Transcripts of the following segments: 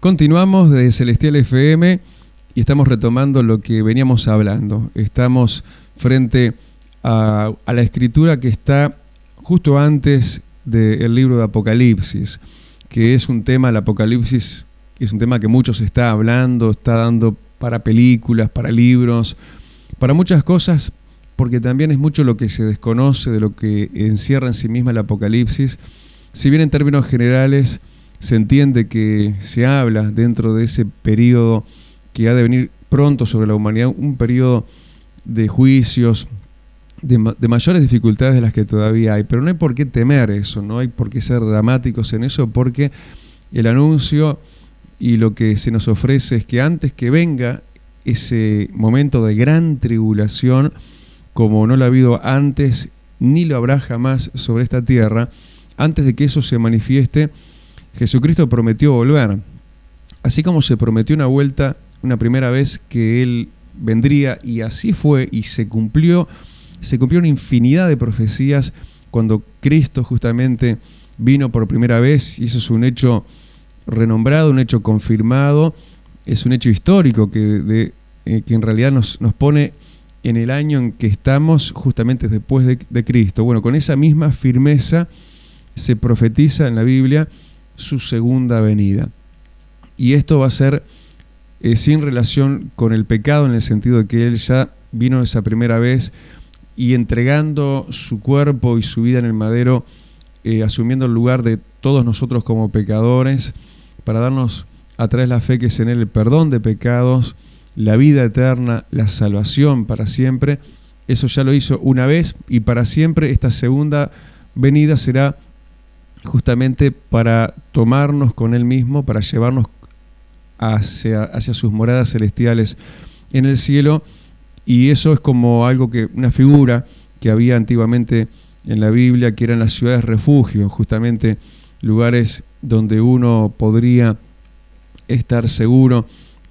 Continuamos de Celestial FM y estamos retomando lo que veníamos hablando. Estamos frente a la escritura que está justo antes del libro de Apocalipsis, que es un tema, el Apocalipsis es un tema que muchos está hablando, está dando para películas, para libros, para muchas cosas, porque también es mucho lo que se desconoce de lo que encierra en sí misma el Apocalipsis. Si bien en términos generales se entiende que se habla dentro de ese periodo que ha de venir pronto sobre la humanidad, un periodo de juicios, de mayores dificultades de las que todavía hay, pero no hay por qué temer eso, no hay por qué ser dramáticos en eso, porque el anuncio y lo que se nos ofrece es que antes que venga ese momento de gran tribulación, como no lo ha habido antes, ni lo habrá jamás sobre esta tierra, antes de que eso se manifieste, Jesucristo prometió volver. Así como se prometió una vuelta, una primera vez que Él vendría, y así fue, y se cumplió una infinidad de profecías cuando Cristo justamente vino por primera vez, y eso es un hecho renombrado, un hecho confirmado, es un hecho histórico que en realidad nos pone en el año en que estamos justamente después de Cristo. Bueno, con esa misma firmeza se profetiza en la Biblia su segunda venida. Y esto va a ser sin relación con el pecado, en el sentido de que Él ya vino esa primera vez y entregando su cuerpo y su vida en el madero, asumiendo el lugar de todos nosotros como pecadores, para darnos a través de la fe que es en Él el perdón de pecados, la vida eterna, la salvación para siempre. Eso ya lo hizo una vez y para siempre. Esta segunda venida será justamente para tomarnos con Él mismo, para llevarnos hacia sus moradas celestiales en el cielo. Y eso es como algo una figura que había antiguamente en la Biblia, que eran las ciudades refugio, justamente lugares donde uno podría estar seguro,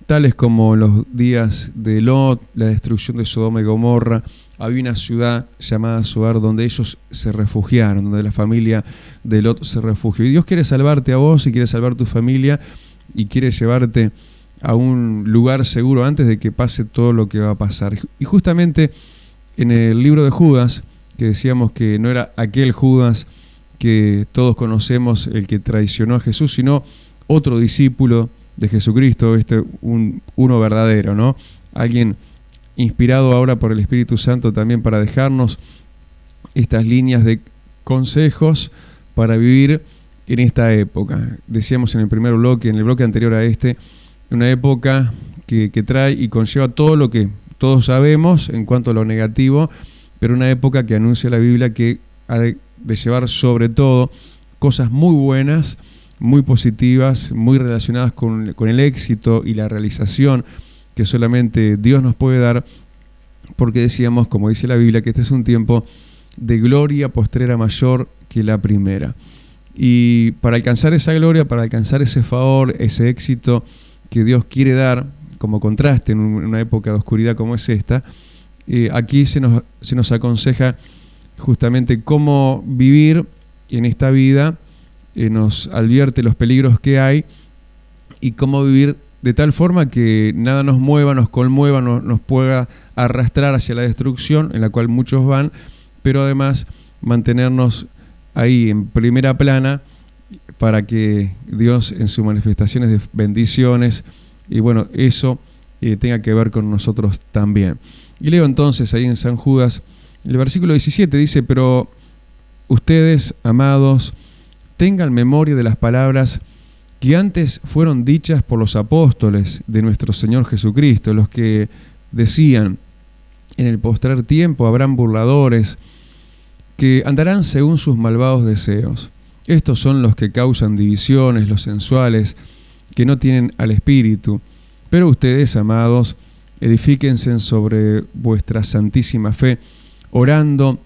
tales como en los días de Lot, la destrucción de Sodoma y Gomorra. Había una ciudad llamada Zoar donde ellos se refugiaron, donde la familia de Lot se refugió. Y Dios quiere salvarte a vos y quiere salvar tu familia y quiere llevarte a un lugar seguro antes de que pase todo lo que va a pasar. Y justamente en el libro de Judas, que decíamos que no era aquel Judas que todos conocemos, el que traicionó a Jesús, sino otro discípulo de Jesucristo, uno verdadero, ¿no? Alguien inspirado ahora por el Espíritu Santo también para dejarnos estas líneas de consejos para vivir en esta época. Decíamos en el primer bloque, en el bloque anterior a este, una época que trae y conlleva todo lo que todos sabemos en cuanto a lo negativo, pero una época que anuncia la Biblia que ha de llevar sobre todo cosas muy buenas, muy positivas, muy relacionadas con el éxito y la realización que solamente Dios nos puede dar, porque decíamos, como dice la Biblia, que este es un tiempo de gloria postrera mayor que la primera. Y para alcanzar esa gloria, para alcanzar ese favor, ese éxito que Dios quiere dar, como contraste en una época de oscuridad como es esta, aquí se nos aconseja justamente cómo vivir en esta vida, nos advierte los peligros que hay y cómo vivir de tal forma que nada nos mueva, nos conmueva, nos pueda arrastrar hacia la destrucción, en la cual muchos van, pero además mantenernos ahí en primera plana para que Dios en sus manifestaciones de bendiciones, y bueno, eso tenga que ver con nosotros también. Y leo entonces ahí en San Judas, el versículo 17 dice: pero ustedes, amados, tengan memoria de las palabras que antes fueron dichas por los apóstoles de nuestro Señor Jesucristo, los que decían: en el postrer tiempo habrán burladores que andarán según sus malvados deseos. Estos son los que causan divisiones, los sensuales, que no tienen al Espíritu. Pero ustedes, amados, edifíquense sobre vuestra santísima fe, orando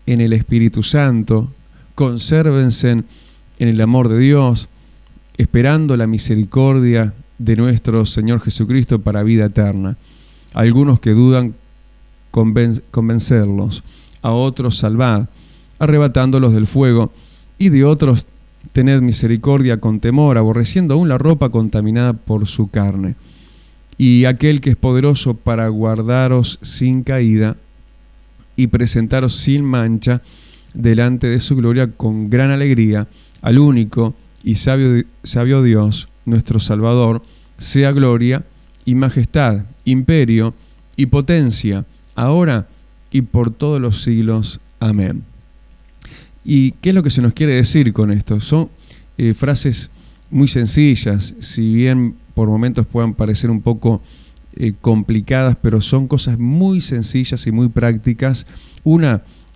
en el Espíritu Santo, consérvense en el amor de Dios, esperando la misericordia de nuestro Señor Jesucristo para vida eterna. Algunos que dudan, convencerlos; a otros salvad, arrebatándolos del fuego; y de otros tened misericordia con temor, aborreciendo aún la ropa contaminada por su carne. Y aquel que es poderoso para guardaros sin caída y presentaros sin mancha delante de su gloria con gran alegría, al único y sabio Dios, nuestro Salvador, sea gloria y majestad, imperio y potencia, ahora y por todos los siglos. Amén. ¿Y qué es lo que se nos quiere decir con esto? Son frases muy sencillas, si bien por momentos puedan parecer un poco complicadas, pero son cosas muy sencillas y muy prácticas.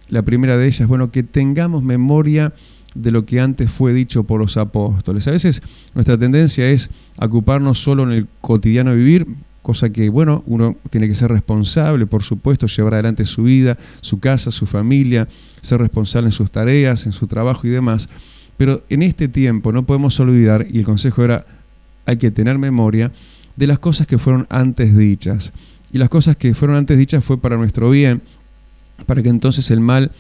La primera de ellas, bueno, que tengamos memoria de lo que antes fue dicho por los apóstoles. A veces nuestra tendencia es ocuparnos solo en el cotidiano vivir, cosa que, bueno, uno tiene que ser responsable, por supuesto, llevar adelante su vida, su casa, su familia, ser responsable en sus tareas, en su trabajo y demás. Pero en este tiempo no podemos olvidar, y el consejo era, hay que tener memoria de las cosas que fueron antes dichas. Y las cosas que fueron antes dichas fue para nuestro bien, para que entonces el mal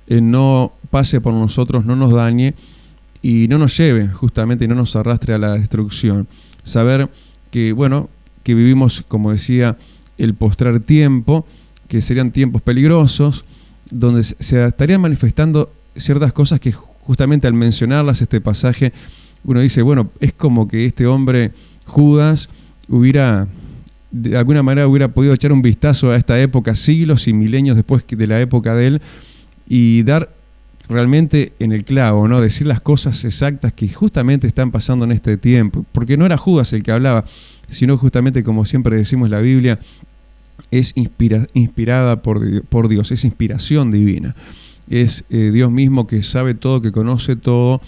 no pase por nosotros, no nos dañe y no nos lleve justamente y no nos arrastre a la destrucción. Saber que, bueno, que vivimos, como decía, el postrer tiempo, que serían tiempos peligrosos, donde se estarían manifestando ciertas cosas que justamente al mencionarlas este pasaje, uno dice, bueno, es como que este hombre, Judas, de alguna manera hubiera podido echar un vistazo a esta época, siglos y milenios después de la época de él, y dar realmente en el clavo, ¿no? Decir las cosas exactas que justamente están pasando en este tiempo. Porque no era Judas el que hablaba, sino justamente, como siempre decimos, la Biblia es inspirada por Dios, es inspiración divina. Es Dios mismo que sabe todo, que conoce todo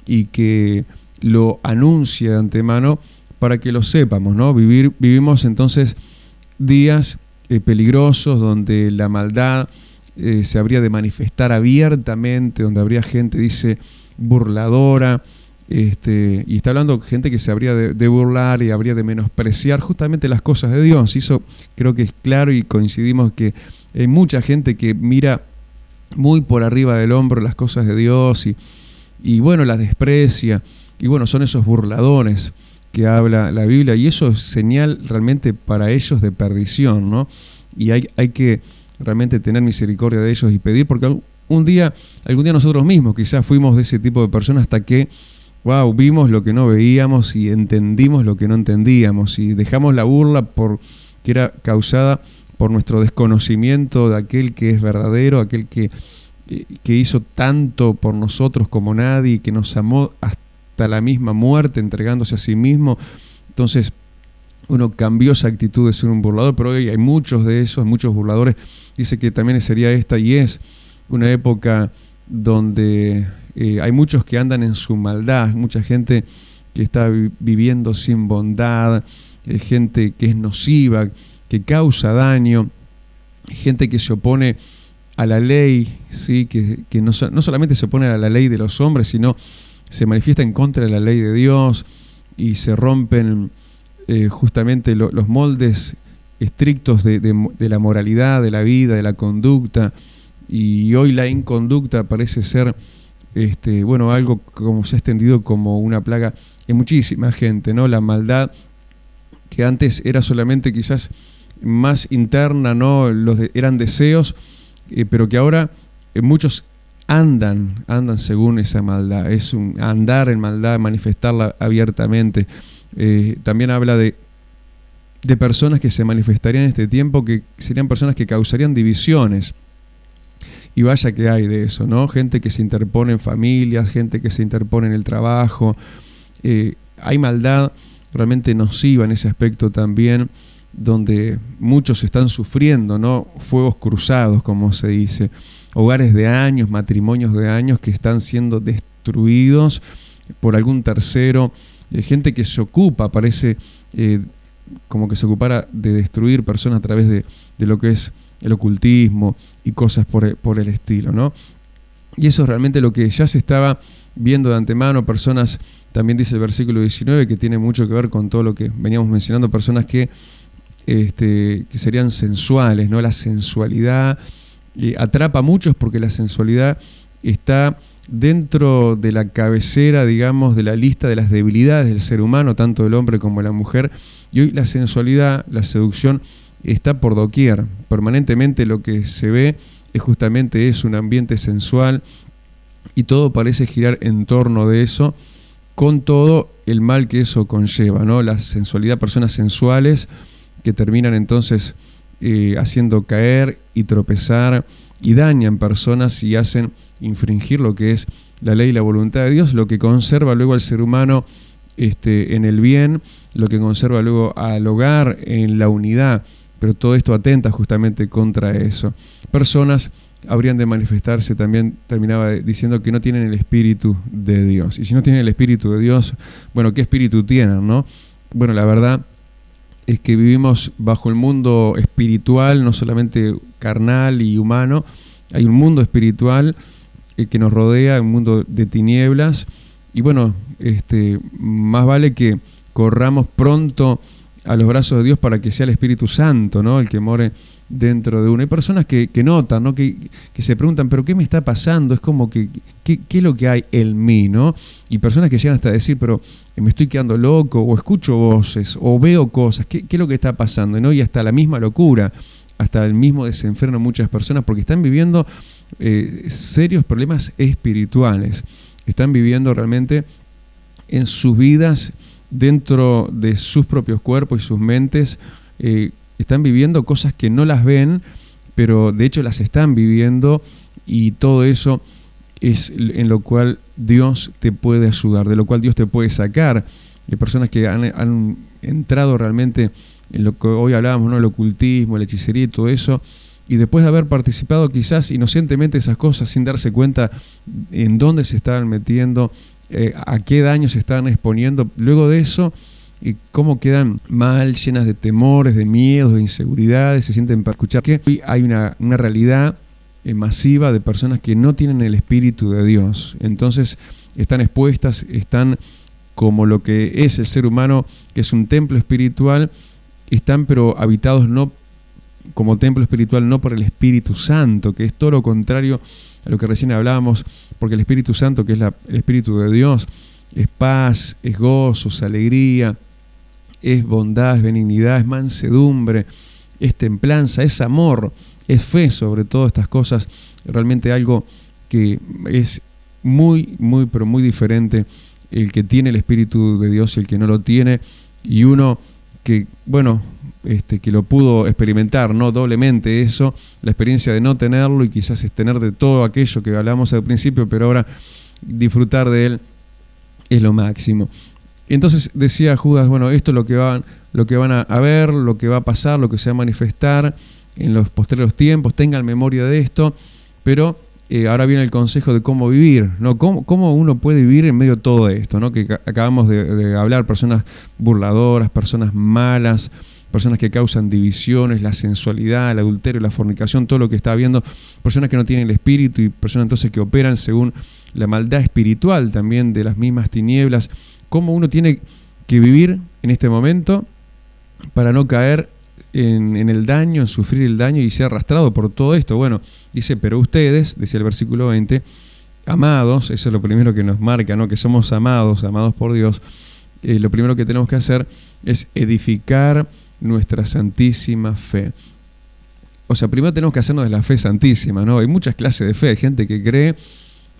y que lo anuncia de antemano para que lo sepamos, ¿no? Vivimos entonces días peligrosos donde la maldad se habría de manifestar abiertamente, donde habría gente, dice, burladora, y está hablando de gente que se habría de burlar y habría de menospreciar justamente las cosas de Dios. Y eso creo que es claro y coincidimos que hay mucha gente que mira muy por arriba del hombro las cosas de Dios y bueno, las desprecia. Y bueno, son esos burladores que habla la Biblia y eso es señal realmente para ellos de perdición, ¿no? Y hay que realmente tener misericordia de ellos y pedir, porque algún día nosotros mismos quizás fuimos de ese tipo de personas hasta que, wow, vimos lo que no veíamos y entendimos lo que no entendíamos y dejamos la burla que era causada por nuestro desconocimiento de aquel que es verdadero, aquel que hizo tanto por nosotros como nadie, que nos amó hasta la misma muerte, entregándose a sí mismo. Entonces uno cambió esa actitud de ser un burlador, pero hoy hay muchos de esos, muchos burladores. Dice que también sería esta y es una época donde hay muchos que andan en su maldad, mucha gente que está viviendo sin bondad, gente que es nociva, que causa daño, gente que se opone a la ley, ¿sí? que no solamente se opone a la ley de los hombres, sino se manifiesta en contra de la ley de Dios y se rompen justamente los moldes estrictos de la moralidad, de la vida, de la conducta. Y hoy la inconducta parece ser algo como se ha extendido como una plaga en muchísima gente, ¿no? La maldad que antes era solamente quizás más interna, ¿no? Eran deseos, pero que ahora muchos andan según esa maldad. Es un andar en maldad, manifestarla abiertamente. También habla de personas que se manifestarían en este tiempo, que serían personas que causarían divisiones. Y vaya que hay de eso, ¿no? Gente que se interpone en familias, gente que se interpone en el trabajo. Hay maldad realmente nociva en ese aspecto también, donde muchos están sufriendo, ¿no? Fuegos cruzados, como se dice. Hogares de años, matrimonios de años que están siendo destruidos por algún tercero. Gente que se ocupa, parece como que se ocupara de destruir personas a través de lo que es el ocultismo y cosas por el estilo, ¿no? Y eso es realmente lo que ya se estaba viendo de antemano. Personas, también dice el versículo 19, que tiene mucho que ver con todo lo que veníamos mencionando, personas que serían sensuales, ¿no? La sensualidad atrapa a muchos porque la sensualidad está dentro de la cabecera, digamos, de la lista de las debilidades del ser humano, tanto del hombre como de la mujer. Y hoy la sensualidad, la seducción, está por doquier. Permanentemente lo que se ve es justamente eso, un ambiente sensual, y todo parece girar en torno de eso, con todo el mal que eso conlleva, ¿no? La sensualidad, personas sensuales que terminan entonces haciendo caer y tropezar y dañan personas y hacen infringir lo que es la ley y la voluntad de Dios, lo que conserva luego al ser humano en el bien, lo que conserva luego al hogar en la unidad, pero todo esto atenta justamente contra eso. Personas habrían de manifestarse, también terminaba diciendo que no tienen el Espíritu de Dios. Y si no tienen el Espíritu de Dios, bueno, ¿qué espíritu tienen, no? Bueno, la verdad es que vivimos bajo el mundo espiritual, no solamente carnal y humano. Hay un mundo espiritual que nos rodea, un mundo de tinieblas, y bueno, más vale que corramos pronto a los brazos de Dios para que sea el Espíritu Santo, ¿no?, el que more dentro de uno. Hay personas que notan, ¿no?, que se preguntan, ¿pero qué me está pasando? Es como ¿qué es lo que hay en mí, ¿no? Y personas que llegan hasta a decir, pero me estoy quedando loco, o escucho voces, o veo cosas, ¿qué es lo que está pasando? ¿No? Y hasta la misma locura, hasta el mismo desenfreno muchas personas, porque están viviendo serios problemas espirituales. Están viviendo realmente en sus vidas, dentro de sus propios cuerpos y sus mentes, están viviendo cosas que no las ven, pero de hecho las están viviendo, y todo eso es en lo cual Dios te puede ayudar, de lo cual Dios te puede sacar. Hay personas que han entrado realmente en lo que hoy hablábamos, ¿no?, el ocultismo, la hechicería y todo eso, y después de haber participado quizás inocentemente esas cosas sin darse cuenta en dónde se estaban metiendo, a qué daño se estaban exponiendo, luego de eso, cómo quedan mal, llenas de temores, de miedos, de inseguridades, se sienten para escuchar que hoy hay una realidad masiva de personas que no tienen el Espíritu de Dios. Entonces están expuestas, están como lo que es el ser humano, que es un templo espiritual, están pero habitados no como templo espiritual, no por el Espíritu Santo, que es todo lo contrario a lo que recién hablábamos, porque el Espíritu Santo, que es el Espíritu de Dios, es paz, es gozo, es alegría, es bondad, es benignidad, es mansedumbre, es templanza, es amor, es fe. Sobre todo estas cosas, realmente algo que es muy, muy, pero muy diferente el que tiene el Espíritu de Dios y el que no lo tiene, y uno que, bueno, que lo pudo experimentar, ¿no?, doblemente eso, la experiencia de no tenerlo y quizás es tener de todo aquello que hablamos al principio, pero ahora disfrutar de él es lo máximo. Entonces decía Judas, bueno, esto es lo que van a ver, lo que va a pasar, lo que se va a manifestar en los posteriores tiempos, tengan memoria de esto, pero ahora viene el consejo de cómo vivir, ¿no? ¿Cómo uno puede vivir en medio de todo esto, ¿no?, que acabamos de hablar? Personas burladoras, personas malas, personas que causan divisiones, la sensualidad, el adulterio, la fornicación, todo lo que está habiendo, personas que no tienen el Espíritu y personas entonces que operan según la maldad espiritual también de las mismas tinieblas. ¿Cómo uno tiene que vivir en este momento para no caer en el daño, en sufrir el daño y ser arrastrado por todo esto? Bueno, dice, pero ustedes, decía el versículo 20, amados, eso es lo primero que nos marca, ¿no?, que somos amados por Dios. Lo primero que tenemos que hacer es edificar nuestra santísima fe. O sea, primero tenemos que hacernos de la fe santísima, ¿no? Hay muchas clases de fe, hay gente que cree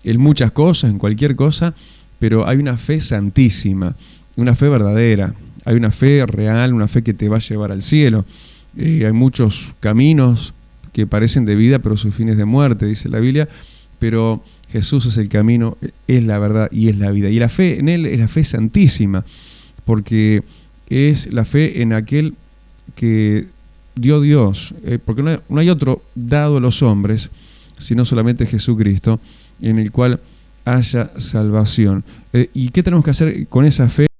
en muchas cosas, en cualquier cosa, pero hay una fe santísima, una fe verdadera, hay una fe real, una fe que te va a llevar al cielo. Hay muchos caminos que parecen de vida, pero sus fines de muerte, dice la Biblia, pero Jesús es el camino, es la verdad y es la vida. Y la fe en Él es la fe santísima, porque es la fe en aquel que dio Dios, porque no hay otro dado a los hombres, sino solamente Jesucristo, en el cual haya salvación. ¿Y qué tenemos que hacer con esa fe?